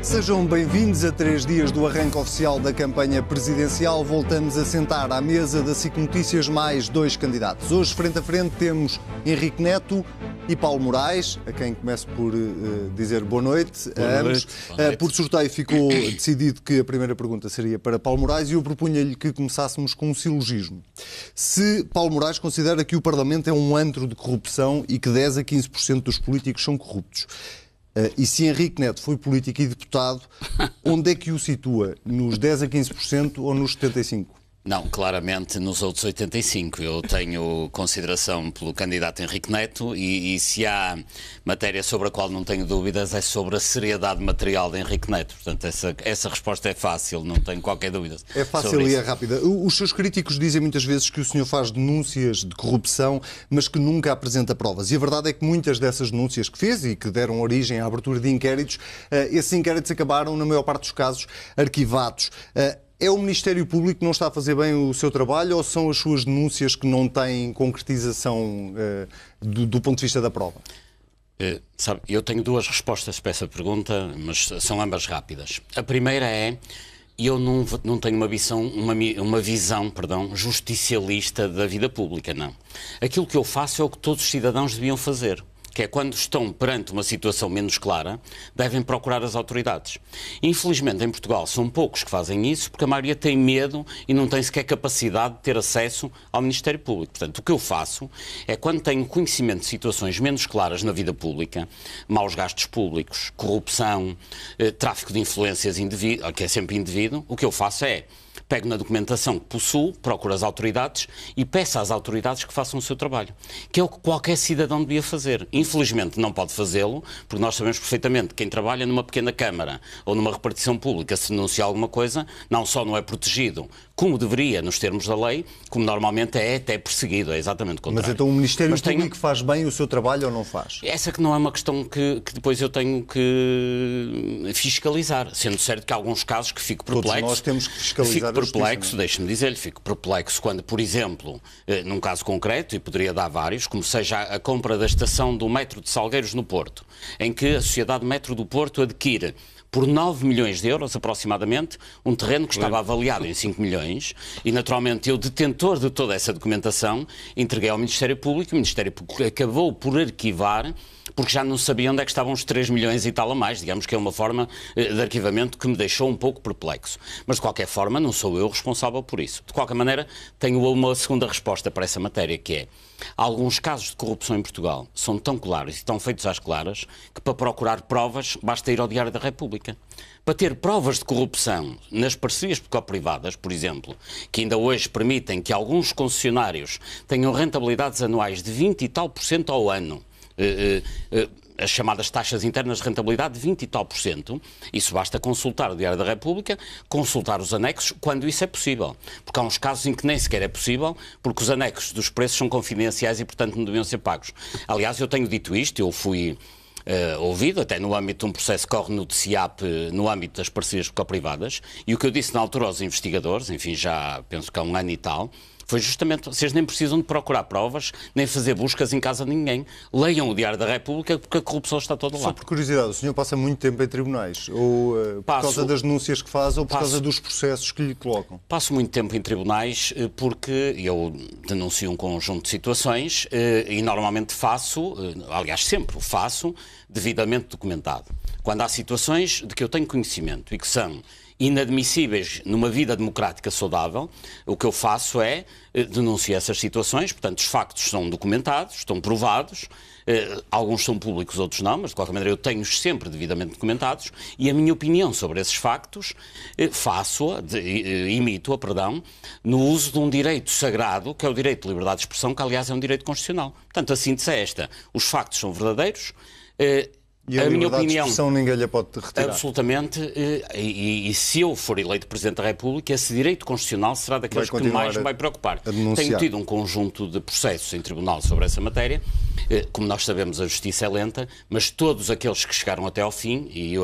Sejam bem-vindos a 3 dias do arranque oficial da campanha presidencial. Voltamos a sentar à mesa da SIC Notícias mais 2 candidatos. Hoje, frente a frente, temos Henrique Neto e Paulo Moraes, a quem começo por dizer boa noite a ambos. Por sorteio ficou decidido que a primeira pergunta seria para Paulo Moraes e eu propunha-lhe que começássemos com um silogismo. Se Paulo Moraes considera que o Parlamento é um antro de corrupção e que 10 a 15% dos políticos são corruptos, e se Henrique Neto foi político e deputado, onde é que o situa? Nos 10 a 15% ou nos 75%? Não, claramente nos outros 85%. Eu tenho consideração pelo candidato Henrique Neto e se há matéria sobre a qual não tenho dúvidas é sobre a seriedade material de Henrique Neto. Portanto, essa resposta é fácil, não tenho qualquer dúvida. É fácil e é rápida. Os seus críticos dizem muitas vezes que o senhor faz denúncias de corrupção, mas que nunca apresenta provas. E a verdade é que muitas dessas denúncias que fez e que deram origem à abertura de inquéritos, esses inquéritos acabaram, na maior parte dos casos, arquivados. É o Ministério Público que não está a fazer bem o seu trabalho ou são as suas denúncias que não têm concretização do ponto de vista da prova? Sabe, eu tenho duas respostas para essa pergunta, mas são ambas rápidas. A primeira é, eu não tenho uma visão justicialista da vida pública, não. Aquilo que eu faço é o que todos os cidadãos deviam fazer, que é quando estão perante uma situação menos clara, devem procurar as autoridades. Infelizmente, em Portugal, são poucos que fazem isso, porque a maioria tem medo e não tem sequer capacidade de ter acesso ao Ministério Público. Portanto, o que eu faço é, quando tenho conhecimento de situações menos claras na vida pública, maus gastos públicos, corrupção, tráfico de influências indevido, que é sempre indevido, o que eu faço é, pego na documentação que possuo, procuro as autoridades e peço às autoridades que façam o seu trabalho, que é o que qualquer cidadão devia fazer. Infelizmente não pode fazê-lo, porque nós sabemos perfeitamente que quem trabalha numa pequena Câmara ou numa repartição pública, se denuncia alguma coisa, não só não é protegido, como deveria nos termos da lei, como normalmente é até perseguido, é exatamente o contrário. Mas então o Ministério Público faz bem o seu trabalho ou não faz? Essa que não é uma questão que depois eu tenho que fiscalizar, sendo certo que há alguns casos que fico perplexo. Todos nós temos que fiscalizar. Fico perplexo, deixe-me dizer-lhe, fico perplexo quando, por exemplo, num caso concreto, e poderia dar vários, como seja a compra da estação do metro de Salgueiros no Porto, em que a Sociedade Metro do Porto adquire por 9 milhões de euros, aproximadamente, um terreno que estava avaliado em 5 milhões e, naturalmente, eu, detentor de toda essa documentação, entreguei ao Ministério Público. O Ministério Público acabou por arquivar, porque já não sabia onde é que estavam os 3 milhões e tal a mais. Digamos que é uma forma de arquivamento que me deixou um pouco perplexo. Mas, de qualquer forma, não sou eu responsável por isso. De qualquer maneira, tenho uma segunda resposta para essa matéria, que é: alguns casos de corrupção em Portugal são tão claros e tão feitos às claras que, para procurar provas, basta ir ao Diário da República. Para ter provas de corrupção nas parcerias público-privadas, por exemplo, que ainda hoje permitem que alguns concessionários tenham rentabilidades anuais de 20 e tal % ao ano, as chamadas taxas internas de rentabilidade de 20 e tal %, isso basta consultar o Diário da República, consultar os anexos, quando isso é possível. Porque há uns casos em que nem sequer é possível, porque os anexos dos preços são confidenciais e, portanto, não deviam ser pagos. Aliás, eu tenho dito isto, eu fui ouvido, até no âmbito de um processo que corre no TCIAP, no âmbito das parcerias público-privadas, e o que eu disse na altura aos investigadores, enfim, já penso que há um ano e tal, foi justamente: vocês nem precisam de procurar provas, nem fazer buscas em casa de ninguém. Leiam o Diário da República, porque a corrupção está toda lá. Só por curiosidade, o senhor passa muito tempo em tribunais? Ou por causa das denúncias que faz ou por causa dos processos que lhe colocam? Passo muito tempo em tribunais porque eu denuncio um conjunto de situações e normalmente faço, aliás sempre o faço, devidamente documentado. Quando há situações de que eu tenho conhecimento e que são inadmissíveis numa vida democrática saudável, o que eu faço é denunciar essas situações. Portanto, os factos são documentados, estão provados, alguns são públicos, outros não, mas de qualquer maneira eu tenho-os sempre devidamente documentados e a minha opinião sobre esses factos imito-a, no uso de um direito sagrado, que é o direito de liberdade de expressão, que aliás é um direito constitucional. Portanto, a síntese é esta: os factos são verdadeiros. E a minha opinião, de expressão ninguém lhe pode retirar. Absolutamente, e se eu for eleito Presidente da República, esse direito constitucional será daqueles que mais me vai preocupar. Tenho tido um conjunto de processos em tribunal sobre essa matéria. Como nós sabemos, a justiça é lenta, mas todos aqueles que chegaram até ao fim, e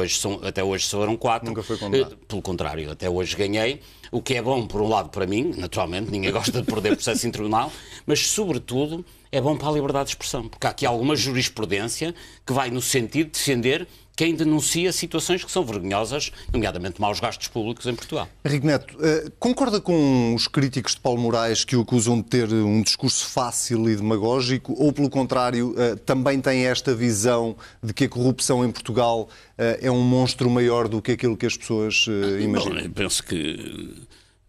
até hoje foram 4, nunca foi condenado. Pelo contrário, até hoje ganhei, o que é bom, por um lado, para mim, naturalmente, ninguém gosta de perder processo em tribunal, mas, sobretudo, é bom para a liberdade de expressão, porque há aqui alguma jurisprudência que vai no sentido de defender quem denuncia situações que são vergonhosas, nomeadamente maus gastos públicos em Portugal. Henrique Neto, concorda com os críticos de Paulo Moraes que o acusam de ter um discurso fácil e demagógico, ou, pelo contrário, também tem esta visão de que a corrupção em Portugal é um monstro maior do que aquilo que as pessoas imaginam? Bom, eu penso que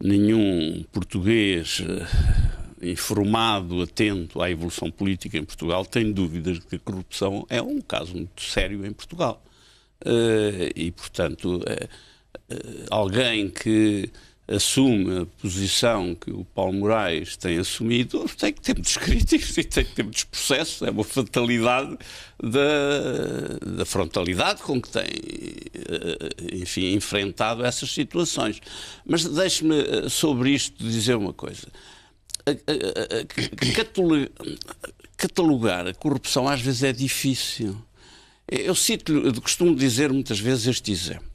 nenhum português informado, atento à evolução política em Portugal, tem dúvidas de que a corrupção é um caso muito sério em Portugal. E, portanto, alguém que assume a posição que o Paulo Moraes tem assumido tem que ter muitos críticos e tem que ter muitos processos. É uma fatalidade da frontalidade com que tem, enfim, enfrentado essas situações. Mas deixe-me sobre isto dizer uma coisa. Catalogar a corrupção às vezes é difícil. Eu costumo dizer muitas vezes este exemplo.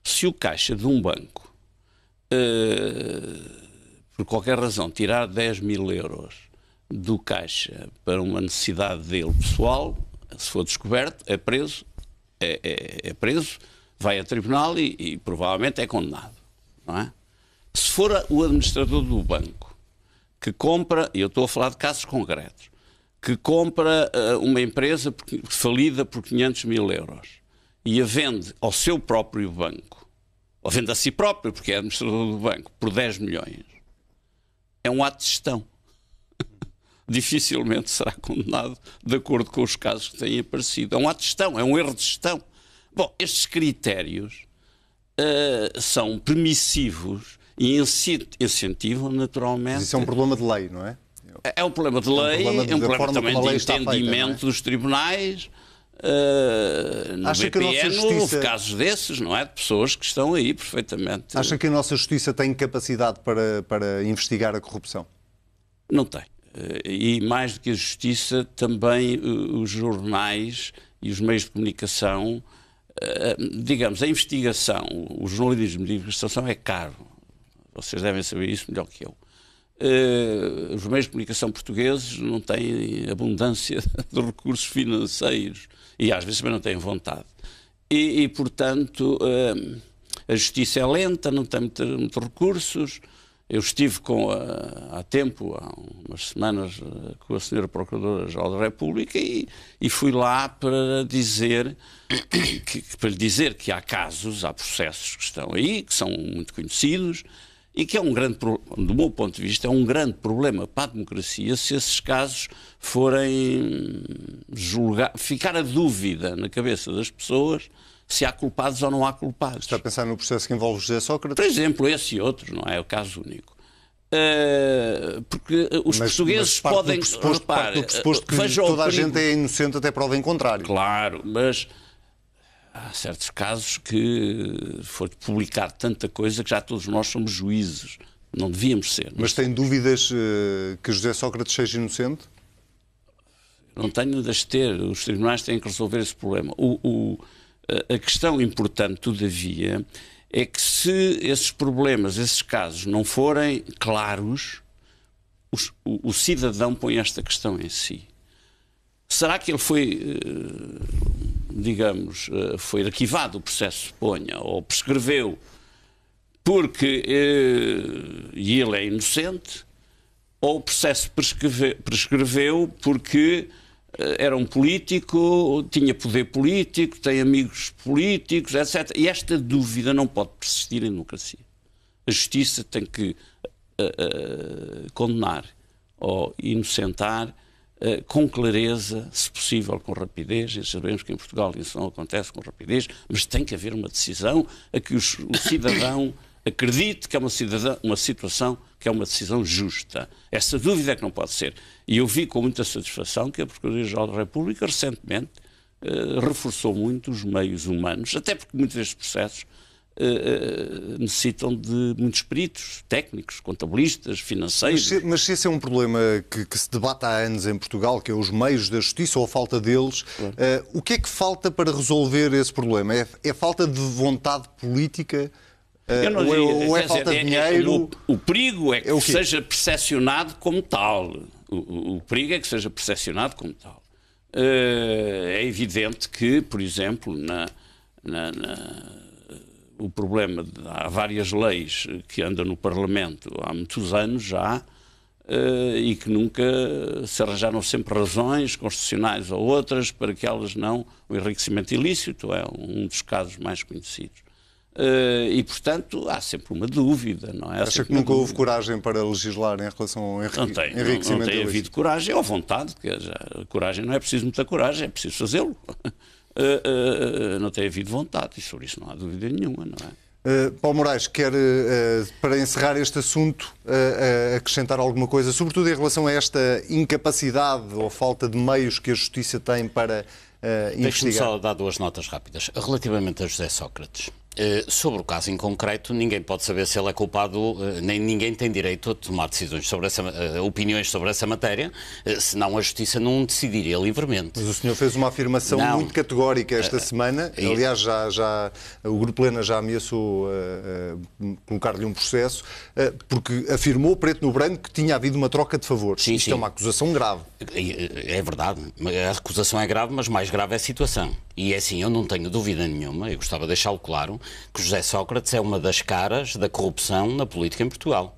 Se o caixa de um banco, por qualquer razão, tirar 10 mil euros do caixa para uma necessidade dele pessoal, se for descoberto, é preso, vai a tribunal e provavelmente é condenado. Não é? Se for o administrador do banco que compra, e eu estou a falar de casos concretos, que compra uma empresa falida por 500 mil euros e a vende ao seu próprio banco, ou vende a si próprio, porque é administrador do banco, por 10 milhões, é um ato de gestão. Dificilmente será condenado de acordo com os casos que têm aparecido. É um ato de gestão, é um erro de gestão. Bom, estes critérios são permissivos e incentivam naturalmente... Mas isso é um problema de lei, não é? É um problema de lei, é um problema também de entendimento dos tribunais. No BPN houve casos desses, não é? De pessoas que estão aí perfeitamente... Acha que a nossa justiça tem capacidade para investigar a corrupção? Não tem. E mais do que a justiça, também os jornais e os meios de comunicação, digamos, a investigação, o jornalismo de investigação é caro. Vocês devem saber isso melhor que eu. Os meios de comunicação portugueses não têm abundância de recursos financeiros e às vezes também não têm vontade. E portanto, a justiça é lenta, não tem muitos recursos. Eu estive há tempo, há umas semanas, com a Sra. Procuradora-Geral da República e fui lá para lhe dizer que há casos, há processos que estão aí, que são muito conhecidos, e que é um grande, do meu ponto de vista, é um grande problema para a democracia se esses casos forem ficar a dúvida na cabeça das pessoas se há culpados ou não há culpados. Está a pensar no processo que envolve José Sócrates? Por exemplo, esse e outros, não é o caso único. Porque os portugueses podem... Parte do pressuposto que toda a gente é inocente até prova em contrário. Claro, mas... há certos casos que foi publicado tanta coisa que já todos nós somos juízes. Não devíamos ser. Mas tem dúvidas que José Sócrates seja inocente? Não tenho de ter. Os tribunais têm que resolver esse problema. A questão importante, todavia, é que se esses problemas, esses casos, não forem claros, o cidadão põe esta questão em si. Será que ele foi... digamos, foi arquivado o processo, suponha, ou prescreveu porque e ele é inocente, ou o processo prescreveu porque era um político, tinha poder político, tem amigos políticos, etc. E esta dúvida não pode persistir em democracia. A justiça tem que condenar ou inocentar com clareza, se possível com rapidez, e sabemos que em Portugal isso não acontece com rapidez, mas tem que haver uma decisão a que o cidadão acredite que é uma situação que é uma decisão justa. Essa dúvida é que não pode ser. E eu vi com muita satisfação que a Procuradoria-Geral da República recentemente reforçou muito os meios humanos, até porque muitos destes processos necessitam de muitos peritos, técnicos, contabilistas, financeiros. Mas se esse é um problema que se debate há anos em Portugal, que é os meios da justiça ou a falta deles, o que é que falta para resolver esse problema? É falta de vontade política? Ou é falta de dinheiro? O perigo é que seja percepcionado como tal. O perigo é que seja percepcionado como tal. É evidente que, por exemplo, o problema há várias leis que andam no Parlamento há muitos anos já e que nunca se arranjaram sempre razões constitucionais ou outras para que elas não... O enriquecimento ilícito é um dos casos mais conhecidos. E, portanto, há sempre uma dúvida, não é? Acha que nunca houve coragem para legislar em relação ao enriquecimento? Não tem havido coragem ou vontade, porque a coragem não é preciso muita coragem, é preciso fazê-lo. Não tem havido vontade, e sobre isso não há dúvida nenhuma, não é? Paulo Moraes, quer, para encerrar este assunto, acrescentar alguma coisa, sobretudo em relação a esta incapacidade ou falta de meios que a Justiça tem para investigar? Deixe-me só dar duas notas rápidas. Relativamente a José Sócrates, sobre o caso em concreto, ninguém pode saber se ele é culpado, nem ninguém tem direito a tomar decisões sobre opiniões sobre essa matéria, senão a Justiça não decidiria livremente. Mas o senhor fez uma afirmação muito categórica esta semana. Aliás, já o Grupo Plena já ameaçou colocar-lhe um processo, porque afirmou preto no branco que tinha havido uma troca de favores. Isto é uma acusação grave. É verdade. A acusação é grave, mas mais grave é a situação. E é assim, eu não tenho dúvida nenhuma, eu gostava de deixá-lo claro, que José Sócrates é uma das caras da corrupção na política em Portugal.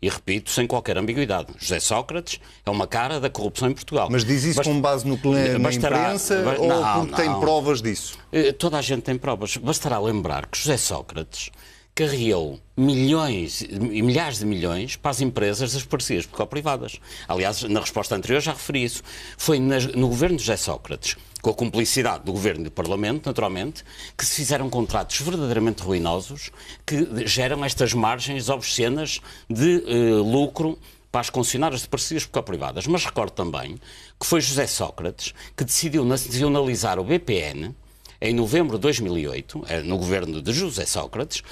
E repito, sem qualquer ambiguidade, José Sócrates é uma cara da corrupção em Portugal. Mas diz isso com base na imprensa ou porque tem provas disso? Toda a gente tem provas. Bastará lembrar que José Sócrates carreou milhões e milhares de milhões para as empresas das parcerias público-privadas. Aliás, na resposta anterior já referi isso. Foi no governo de José Sócrates, com a cumplicidade do governo e do Parlamento, naturalmente, que se fizeram contratos verdadeiramente ruinosos que geram estas margens obscenas de lucro para as concessionárias de parcerias público-privadas. Mas recordo também que foi José Sócrates que decidiu nacionalizar o BPN em novembro de 2008, no governo de José Sócrates,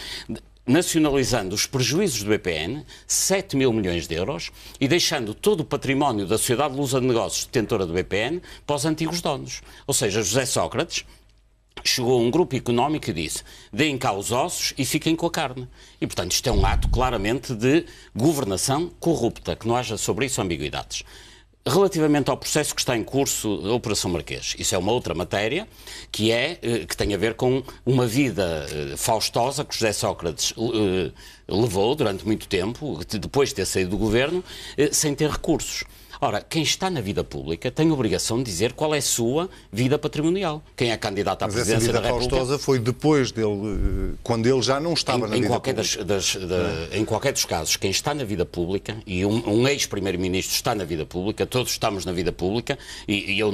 nacionalizando os prejuízos do BPN, 7 mil milhões de euros, e deixando todo o património da Sociedade Lusa de Negócios detentora do BPN para os antigos donos. Ou seja, José Sócrates chegou a um grupo económico e disse: deem cá os ossos e fiquem com a carne. E, portanto, isto é um ato claramente de governação corrupta, que não haja sobre isso ambiguidades. Relativamente ao processo que está em curso da Operação Marquês, isso é uma outra matéria que tem a ver com uma vida faustosa que José Sócrates levou durante muito tempo, depois de ter saído do governo, sem ter recursos. Ora, quem está na vida pública tem a obrigação de dizer qual é a sua vida patrimonial. Quem é candidato à presidência da República... Mas essa vida faustosa foi depois dele, quando ele já não estava na vida pública. Em qualquer dos casos, quem está na vida pública, e um ex-primeiro-ministro está na vida pública, todos estamos na vida pública, e eu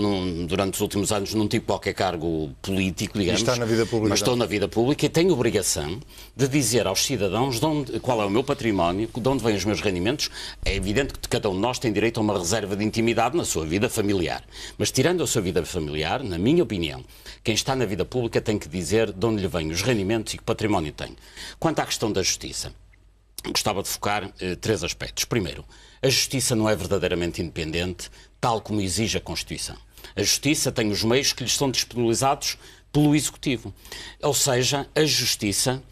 durante os últimos anos não tive qualquer cargo político, digamos, está na vida pública, mas estou na vida pública e tenho a obrigação de dizer aos cidadãos qual é o meu património, de onde vêm os meus rendimentos. É evidente que cada um de nós tem direito a uma reserva de intimidade na sua vida familiar. Mas tirando a sua vida familiar, na minha opinião, quem está na vida pública tem que dizer de onde lhe vêm os rendimentos e que património tem. Quanto à questão da justiça, gostava de focar 3 aspectos. Primeiro, a justiça não é verdadeiramente independente, tal como exige a Constituição. A justiça tem os meios que lhes são disponibilizados pelo Executivo. Ou seja, a justiça...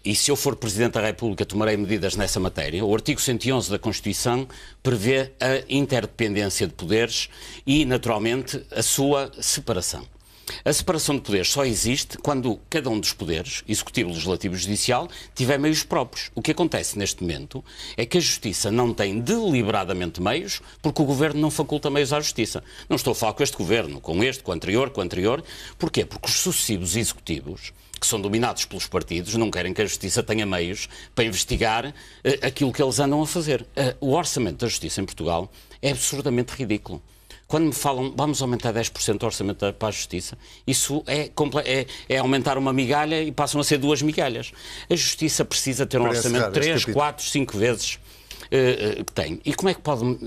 E se eu for Presidente da República tomarei medidas nessa matéria. O artigo 111 da Constituição prevê a interdependência de poderes e, naturalmente, a sua separação. A separação de poderes só existe quando cada um dos poderes, Executivo, Legislativo e Judicial, tiver meios próprios. O que acontece neste momento é que a Justiça não tem deliberadamente meios porque o Governo não faculta meios à Justiça. Não estou a falar com este Governo, com este, com o anterior. Porquê? Porque os sucessivos Executivos, que são dominados pelos partidos, não querem que a Justiça tenha meios para investigar aquilo que eles andam a fazer. O orçamento da Justiça em Portugal é absurdamente ridículo. Quando me falam, vamos aumentar 10% o orçamento para a Justiça, isso é aumentar uma migalha e passam a ser 2 migalhas. A Justiça precisa ter um orçamento 3, 4, 5 vezes que tem. E como é que pode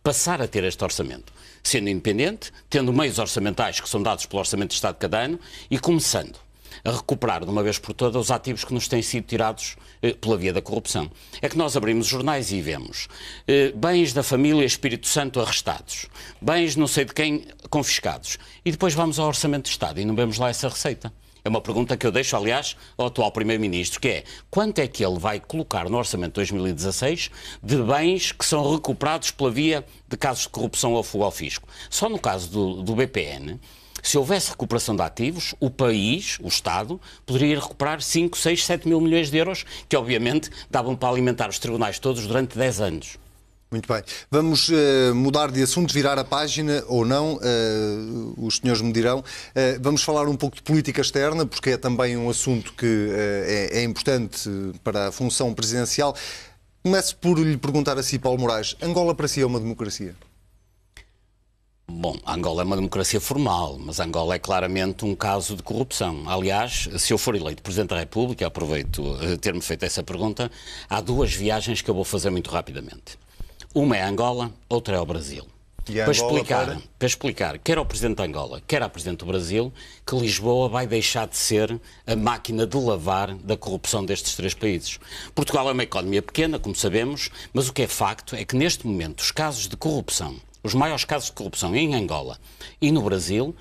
passar a ter este orçamento? Sendo independente, tendo meios orçamentais que são dados pelo Orçamento de Estado de cada ano e começando a recuperar de uma vez por todas os ativos que nos têm sido tirados pela via da corrupção. É que nós abrimos os jornais e vemos bens da família Espírito Santo arrestados, bens não sei de quem confiscados, e depois vamos ao Orçamento de Estado e não vemos lá essa receita. É uma pergunta que eu deixo, aliás, ao atual Primeiro-Ministro, que é: quanto é que ele vai colocar no Orçamento de 2016 de bens que são recuperados pela via de casos de corrupção ou fuga ao fisco? Só no caso do BPN, Se houvesse recuperação de ativos, o país, o Estado, poderia recuperar 5, 6, 7 mil milhões de euros, que obviamente davam para alimentar os tribunais todos durante 10 anos. Muito bem. Vamos mudar de assunto, virar a página ou não, os senhores me dirão. Vamos falar um pouco de política externa, porque é também um assunto que é importante para a função presidencial. Começo por lhe perguntar a si, Paulo Moraes, Angola para si é uma democracia? Bom, Angola é uma democracia formal, mas Angola é claramente um caso de corrupção. Aliás, se eu for eleito Presidente da República, aproveito ter-me feito essa pergunta, há 2 viagens que eu vou fazer muito rapidamente. Uma é Angola, outra é ao Brasil. Para explicar, quer ao Presidente de Angola, quer ao Presidente do Brasil, que Lisboa vai deixar de ser a máquina de lavar da corrupção destes 3 países. Portugal é uma economia pequena, como sabemos, mas o que é facto é que neste momento os casos de corrupção, os maiores casos de corrupção em Angola e no Brasil,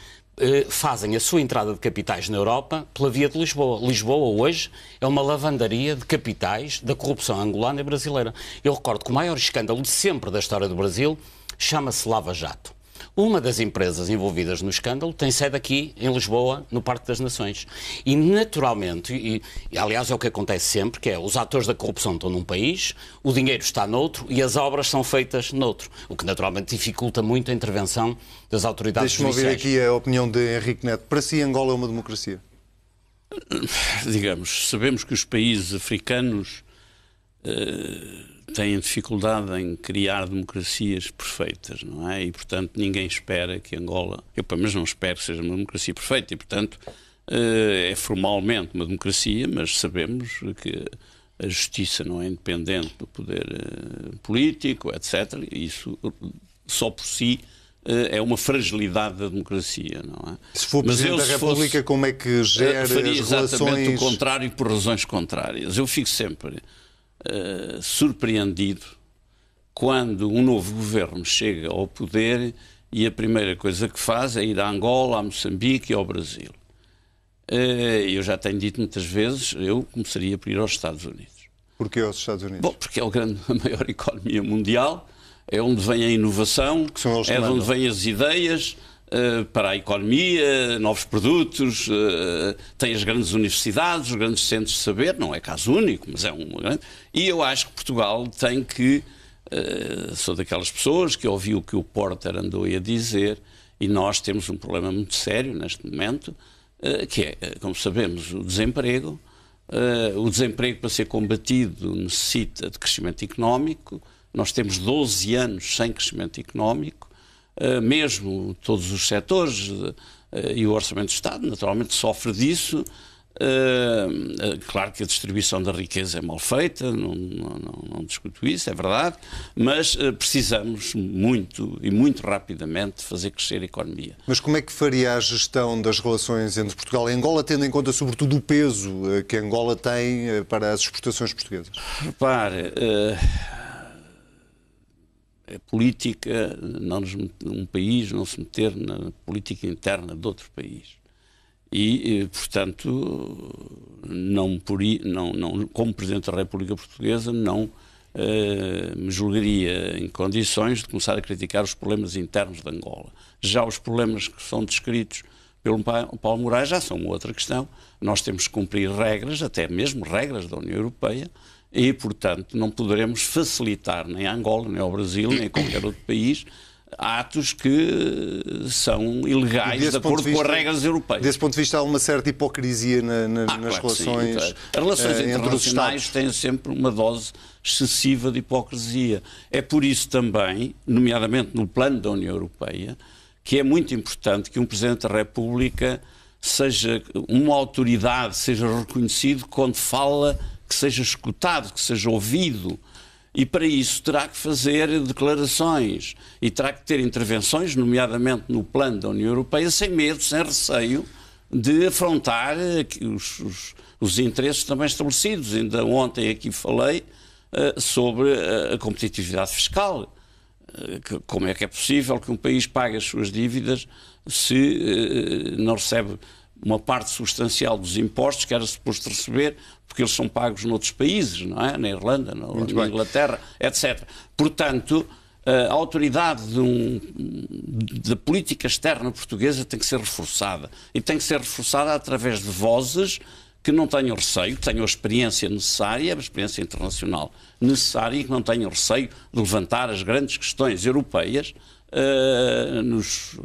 fazem a sua entrada de capitais na Europa pela via de Lisboa. Lisboa hoje é uma lavandaria de capitais da corrupção angolana e brasileira. Eu recordo que o maior escândalo de sempre da história do Brasil chama-se Lava Jato. Uma das empresas envolvidas no escândalo tem sede aqui em Lisboa, no Parque das Nações. E naturalmente, e aliás é o que acontece sempre, que é os atores da corrupção estão num país, o dinheiro está noutro e as obras são feitas noutro, o que naturalmente dificulta muito a intervenção das autoridades judiciais. Deixe-me ouvir aqui a opinião de Henrique Neto. Para si, Angola é uma democracia? Digamos, sabemos que os países africanos têm dificuldade em criar democracias perfeitas, não é? E, portanto, ninguém espera que Angola... Eu, pelo menos, não espero que seja uma democracia perfeita e, portanto, é formalmente uma democracia, mas sabemos que a justiça não é independente do poder político, etc. E isso, só por si, é uma fragilidade da democracia, não é? Se for Presidente da República, como é que gera as relações... Faria exatamente o contrário e por razões contrárias. Eu fico sempre... surpreendido quando um novo governo chega ao poder e a primeira coisa que faz é ir a Angola, a Moçambique e ao Brasil. Eu já tenho dito muitas vezes, eu começaria por ir aos Estados Unidos. Porquê aos Estados Unidos? Bom, porque é a maior economia mundial, é onde vem a inovação, é de onde vêm as ideias para a economia, novos produtos, tem as grandes universidades, os grandes centros de saber, não é caso único, mas é um grande... E eu acho que Portugal tem que... sou daquelas pessoas que ouviu o que o Porter andou a dizer, e nós temos um problema muito sério neste momento, que é, como sabemos, o desemprego. O desemprego, para ser combatido, necessita de crescimento económico. Nós temos 12 anos sem crescimento económico. Mesmo todos os setores e o Orçamento do Estado, naturalmente, sofre disso. Claro que a distribuição da riqueza é mal feita, não discuto isso, é verdade, mas precisamos muito e muito rapidamente fazer crescer a economia. Mas como é que faria a gestão das relações entre Portugal e Angola, tendo em conta, sobretudo, o peso que Angola tem para as exportações portuguesas? Repare... A política, um país não se meter na política interna de outro país. E portanto, como Presidente da República Portuguesa, não me julgaria em condições de começar a criticar os problemas internos de Angola. Já os problemas que são descritos pelo Paulo Moraes já são uma outra questão. Nós temos que cumprir regras, até mesmo regras da União Europeia, e, portanto, não poderemos facilitar nem a Angola, nem ao Brasil, nem a qualquer outro país atos que são ilegais de acordo com as regras europeias. Desse ponto de vista, há uma certa hipocrisia nas claro relações. As relações internacionais têm sempre uma dose excessiva de hipocrisia. É por isso também, nomeadamente no plano da União Europeia, que é muito importante que um Presidente da República seja uma autoridade, seja reconhecido quando fala, que seja escutado, que seja ouvido. E para isso terá que fazer declarações e terá que ter intervenções, nomeadamente no plano da União Europeia, sem medo, sem receio de afrontar os interesses também estabelecidos. Ainda ontem aqui falei sobre a competitividade fiscal. Como é que é possível que um país pague as suas dívidas se não recebe uma parte substancial dos impostos que era suposto receber, porque eles são pagos noutros países, não é? Na Irlanda, na Inglaterra, etc. Portanto, A autoridade da política externa portuguesa tem que ser reforçada. E tem que ser reforçada através de vozes que não tenham receio, que tenham a experiência necessária, a experiência internacional necessária e que não tenham receio de levantar as grandes questões europeias nos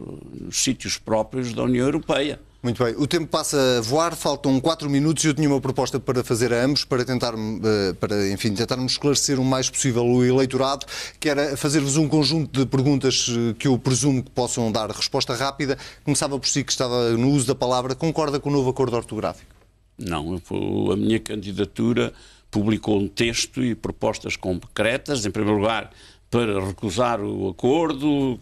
sítios próprios da União Europeia. Muito bem. O tempo passa a voar, faltam 4 minutos e eu tinha uma proposta para fazer a ambos, para tentarmos esclarecer o mais possível o eleitorado, que era fazer-vos um conjunto de perguntas que eu presumo que possam dar resposta rápida. Começava por si, que estava no uso da palavra. Concorda com o novo acordo ortográfico? Não, a minha candidatura publicou um texto e propostas concretas, em primeiro lugar, para recusar o acordo,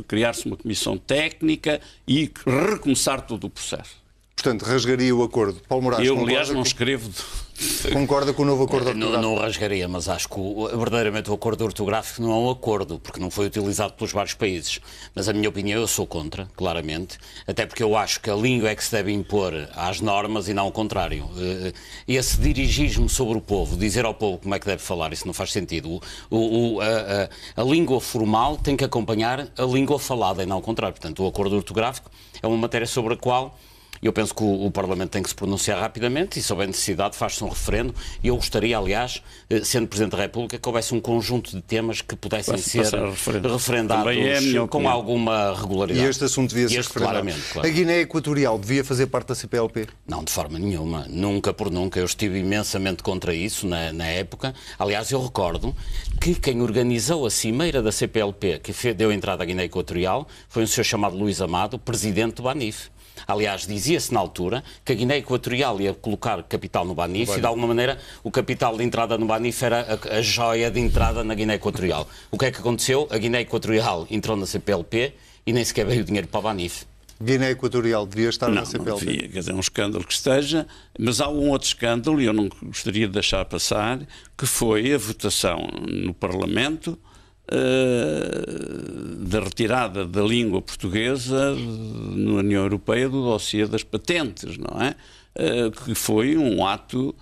criar-se uma comissão técnica e recomeçar todo o processo. Portanto, rasgaria o acordo. Paulo Moraes, eu, aliás, não escrevo... Concorda com o novo acordo ortográfico? Não rasgaria, mas acho que verdadeiramente o acordo ortográfico não é um acordo, porque não foi utilizado pelos vários países. Mas a minha opinião, eu sou contra, claramente, até porque eu acho que a língua é que se deve impor às normas e não ao contrário. Esse dirigismo sobre o povo, dizer ao povo como é que deve falar, isso não faz sentido. A língua formal tem que acompanhar a língua falada e não ao contrário. Portanto, o acordo ortográfico é uma matéria sobre a qual... eu penso que o Parlamento tem que se pronunciar rapidamente e, se houver necessidade, faz-se um referendo. E eu gostaria, aliás, sendo Presidente da República, que houvesse um conjunto de temas que pudessem ser referendados com alguma regularidade. E este assunto devia ser referendado. Claramente. A Guiné Equatorial devia fazer parte da CPLP? Não, de forma nenhuma. Nunca por nunca. Eu estive imensamente contra isso na época. Aliás, eu recordo que quem organizou a cimeira da CPLP, que deu entrada à Guiné Equatorial, foi um senhor chamado Luís Amado, presidente do Banif. Aliás, dizia-se na altura que a Guiné Equatorial ia colocar capital no Banif e, de alguma maneira, o capital de entrada no Banif era a joia de entrada na Guiné Equatorial. O que é que aconteceu? A Guiné Equatorial entrou na CPLP e nem sequer veio dinheiro para o Banif. Guiné Equatorial devia estar na CPLP? Não devia, quer dizer, é um escândalo que esteja, mas há um outro escândalo, e eu não gostaria de deixar passar, que foi a votação no Parlamento da retirada da língua portuguesa na União Europeia do dossiê das patentes, não é? Que foi um ato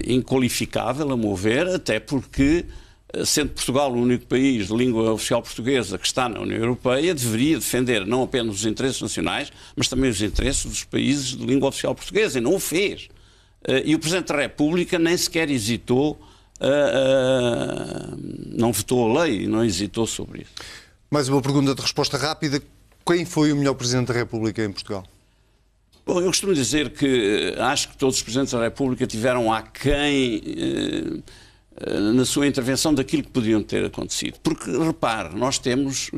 inqualificável, a meu ver, até porque, sendo Portugal o único país de língua oficial portuguesa que está na União Europeia, deveria defender não apenas os interesses nacionais, mas também os interesses dos países de língua oficial portuguesa, e não o fez. E o Presidente da República nem sequer hesitou, não votou a lei, não hesitou sobre isso. Mais uma pergunta de resposta rápida. Quem foi o melhor Presidente da República em Portugal? Bom, eu costumo dizer que acho que todos os Presidentes da República tiveram aquém na sua intervenção daquilo que podiam ter acontecido. Porque, repare, nós temos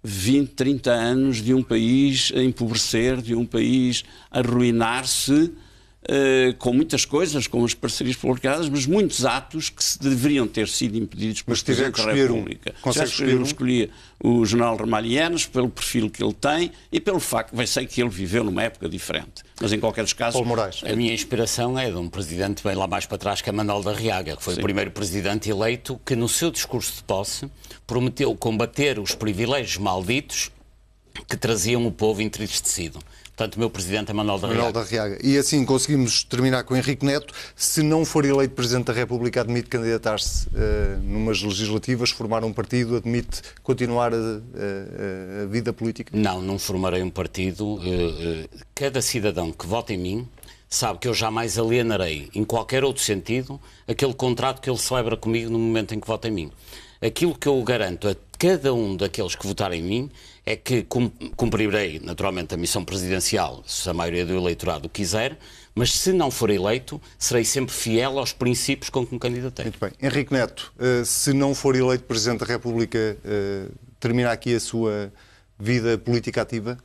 20, 30 anos de um país a empobrecer, de um país a arruinar-se, com muitas coisas, com as parcerias publicadas, mas muitos atos que deveriam ter sido impedidos pelo Presidente da República. Eu escolhi o general Ramalhianos pelo perfil que ele tem e pelo facto que sei que ele viveu numa época diferente. Mas em qualquer dos casos... Paulo Moraes. A minha inspiração é de um presidente bem lá mais para trás, que é Manuel da Arriaga, que foi o primeiro presidente eleito que no seu discurso de posse prometeu combater os privilégios malditos que traziam o povo entristecido. Portanto, o meu presidente é Manuel da Arriaga. E assim conseguimos terminar com Henrique Neto. Se não for eleito Presidente da República, admite candidatar-se numas legislativas, formar um partido, admite continuar a vida política? Não formarei um partido. Cada cidadão que vota em mim sabe que eu jamais alienarei, em qualquer outro sentido, aquele contrato que ele celebra comigo no momento em que vota em mim. Aquilo que eu garanto a cada um daqueles que votarem em mim é que cumprirei, naturalmente, a missão presidencial, se a maioria do eleitorado quiser, mas se não for eleito, serei sempre fiel aos princípios com que me candidatei. Muito bem. Henrique Neto, se não for eleito Presidente da República, termina aqui a sua vida política ativa?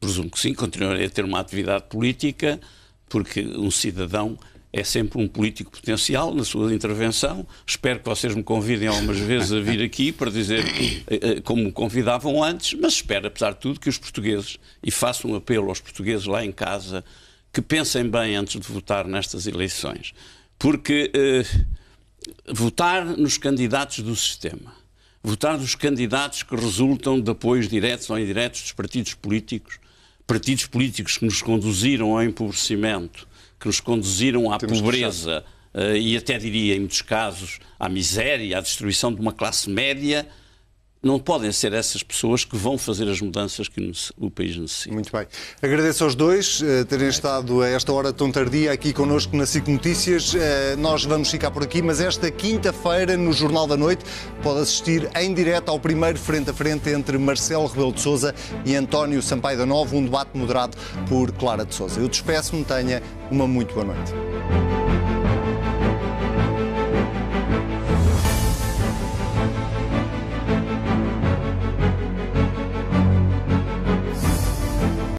Presumo que sim, continuarei a ter uma atividade política, porque um cidadão é sempre um político potencial na sua intervenção. Espero que vocês me convidem algumas vezes a vir aqui para dizer como me convidavam antes, mas espero, apesar de tudo, que os portugueses, e faço um apelo aos portugueses lá em casa, que pensem bem antes de votar nestas eleições. Porque votar nos candidatos do sistema, votar nos candidatos que resultam de apoios diretos ou indiretos dos partidos políticos que nos conduziram ao empobrecimento, que nos conduziram à pobreza e até diria, em muitos casos, à miséria, à destruição de uma classe média, não podem ser essas pessoas que vão fazer as mudanças que o país necessita. Muito bem. Agradeço aos dois terem estado a esta hora tão tardia aqui connosco na SIC Notícias. Nós vamos ficar por aqui, mas esta quinta-feira, no Jornal da Noite, pode assistir em direto ao primeiro frente a frente entre Marcelo Rebelo de Sousa e António Sampaio da Nova, um debate moderado por Clara de Sousa. Eu despeço-me, tenha uma muito boa noite.